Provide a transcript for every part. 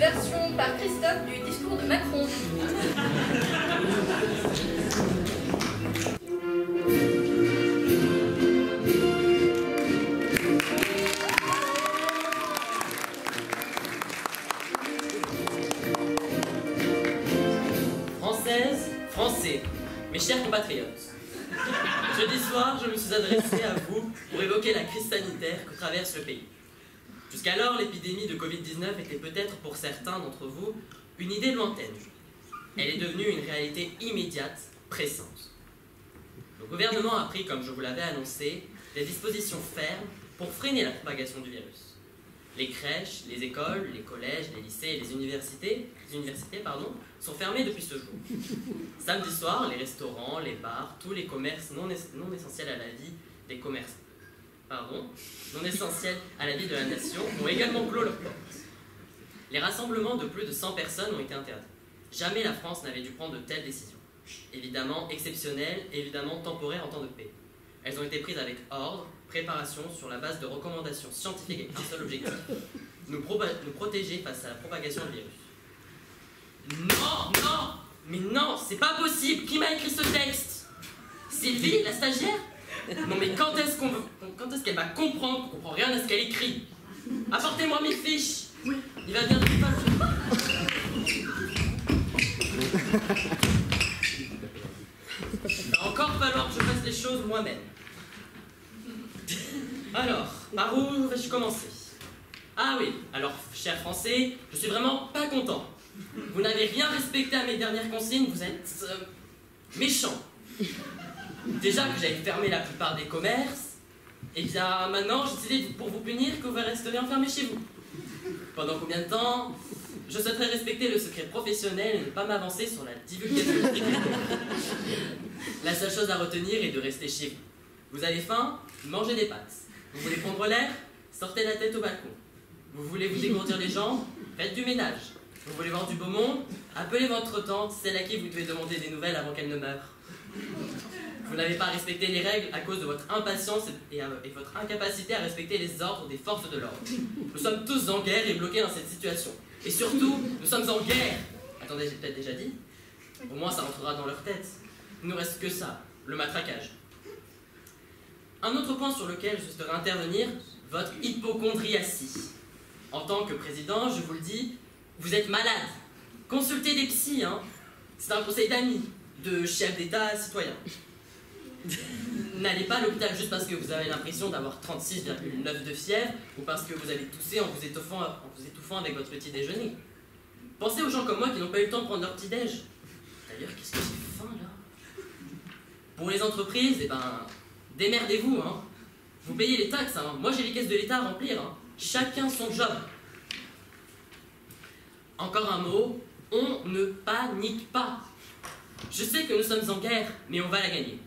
version par Christophe du discours de Macron. Françaises, Français, mes chers compatriotes, jeudi soir, je me suis adressé à vous pour évoquer la crise sanitaire que traverse le pays. Jusqu'alors, l'épidémie de Covid-19 était peut-être pour certains d'entre vous une idée lointaine. Elle est devenue une réalité immédiate, pressante. Le gouvernement a pris, comme je vous l'avais annoncé, des dispositions fermes pour freiner la propagation du virus. Les crèches, les écoles, les collèges, les lycées et les universités sont fermés depuis ce jour. Samedi soir, les restaurants, les bars, tous les commerces non essentiels à la vie des commerces, non essentiels à la vie de la nation, ont également clos leurs portes. Les rassemblements de plus de 100 personnes ont été interdits. Jamais la France n'avait dû prendre de telles décisions. Évidemment exceptionnelles, évidemment temporaires en temps de paix. Elles ont été prises avec ordre, préparation, sur la base de recommandations scientifiques et un seul objectif, nous protéger face à la propagation du virus. Non, mais non, c'est pas possible. Qui m'a écrit ce texte? Sylvie, la stagiaire? Non mais quand est-ce qu'elle va comprendre qu'on comprend rien à ce qu'elle écrit? Apportez-moi mes fiches. Oui. Il va bientôt Il va encore falloir que je fasse les choses moi-même. Alors, par où vais-je commencer? Ah oui, alors, chers Français, je suis vraiment pas content. Vous n'avez rien respecté à mes dernières consignes, vous êtes méchants. Déjà que j'avais fermé la plupart des commerces, et bien maintenant j'ai décidé pour vous punir que vous resterez enfermés chez vous. Pendant combien de temps? Je souhaiterais respecter le secret professionnel et ne pas m'avancer sur la divulgation. La seule chose à retenir est de rester chez vous. Vous avez faim? Mangez des pâtes. Vous voulez prendre l'air? Sortez la tête au balcon. Vous voulez vous dégourdir les jambes? Faites du ménage. Vous voulez voir du beau monde? Appelez votre tante, celle à qui vous devez demander des nouvelles avant qu'elle ne meure. Vous n'avez pas respecté les règles à cause de votre impatience et votre incapacité à respecter les ordres des forces de l'ordre. Nous sommes tous en guerre et bloqués dans cette situation. Et surtout, nous sommes en guerre. Attendez, j'ai peut-être déjà dit. Au moins, ça rentrera dans leur tête. Il ne nous reste que ça, le matraquage. Un autre point sur lequel je souhaiterais intervenir, votre hypocondriacie. En tant que président, je vous le dis, vous êtes malade. Consultez des psys, hein. C'est un conseil d'amis, de chefs d'État citoyens. N'allez pas à l'hôpital juste parce que vous avez l'impression d'avoir 36,9 de fièvre ou parce que vous avez toussé en vous étouffant avec votre petit déjeuner. Pensez aux gens comme moi qui n'ont pas eu le temps de prendre leur petit déj. D'ailleurs, qu'est-ce que j'ai faim là? Pour les entreprises, eh ben, démerdez-vous, hein. Vous payez les taxes, hein. Moi j'ai les caisses de l'État à remplir, hein. Chacun son job. Encore un mot, on ne panique pas. Je sais que nous sommes en guerre, mais on va la gagner.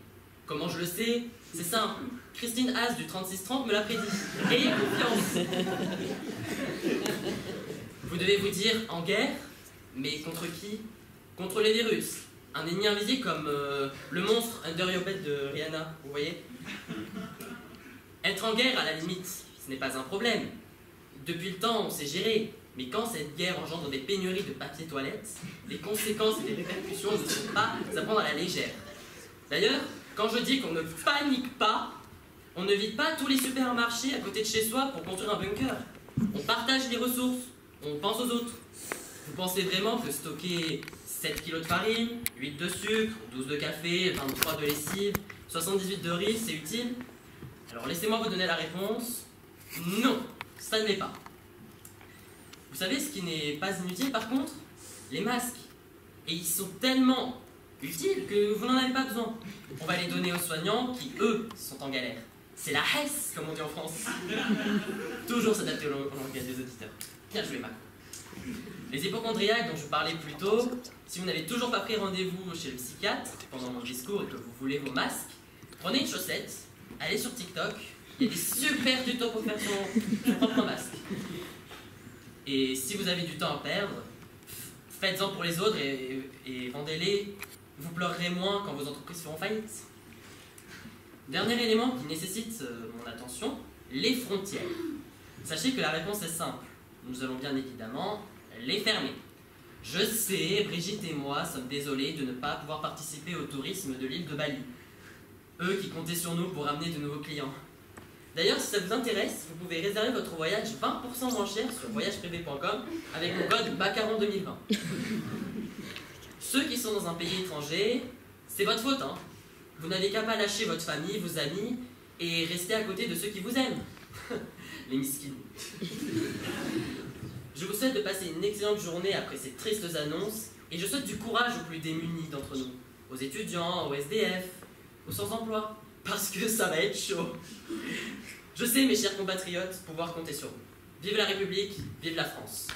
Comment je le sais? C'est simple. Christine Haas du 3630 me l'a prédit. Ayez confiance. Vous devez vous dire en guerre, mais contre qui? Contre les virus. Un ennemi invisible comme le monstre Under Your Bed de Rihanna, vous voyez? Être en guerre, à la limite, ce n'est pas un problème. Depuis le temps, on sait gérer. Mais quand cette guerre engendre des pénuries de papier toilette, les conséquences et les répercussions ne sont pas à prendre à la légère. D'ailleurs, quand je dis qu'on ne panique pas, on ne vide pas tous les supermarchés à côté de chez soi pour construire un bunker. On partage les ressources, on pense aux autres. Vous pensez vraiment que stocker 7 kilos de farine, 8 de sucre, 12 de café, 23 de lessive, 78 de riz, c'est utile? Alors laissez-moi vous donner la réponse. Non, ça ne l'est pas. Vous savez ce qui n'est pas inutile par contre? Les masques. Et ils sont tellement utiles que vous n'en avez pas besoin. On va les donner aux soignants qui, eux, sont en galère. C'est la Hesse, comme on dit en France. Toujours s'adapter au langage des auditeurs. Bien joué, Macron. Les hypocondriaques dont je parlais plus tôt, si vous n'avez toujours pas pris rendez-vous chez le psychiatre pendant mon discours et que vous voulez vos masques, prenez une chaussette, allez sur TikTok, il y a des super tutos pour faire son propre masque. Et si vous avez du temps à perdre, faites-en pour les autres et vendez-les. Vous pleurerez moins quand vos entreprises feront faillite. Dernier élément qui nécessite mon attention, les frontières. Sachez que la réponse est simple. Nous allons bien évidemment elle est fermée. Je sais, Brigitte et moi sommes désolés de ne pas pouvoir participer au tourisme de l'île de Bali. Eux qui comptaient sur nous pour ramener de nouveaux clients. D'ailleurs, si ça vous intéresse, vous pouvez réserver votre voyage 20% moins cher sur voyageprivé.com avec mon code BACARON 2020. Ceux qui sont dans un pays étranger, c'est votre faute, hein. Vous n'avez qu'à pas lâcher votre famille, vos amis, et rester à côté de ceux qui vous aiment. Les miskins. Je vous souhaite de passer une excellente journée après ces tristes annonces, et je souhaite du courage aux plus démunis d'entre nous, aux étudiants, aux SDF, aux sans-emploi, parce que ça va être chaud. Je sais, mes chers compatriotes, pouvoir compter sur vous. Vive la République, vive la France.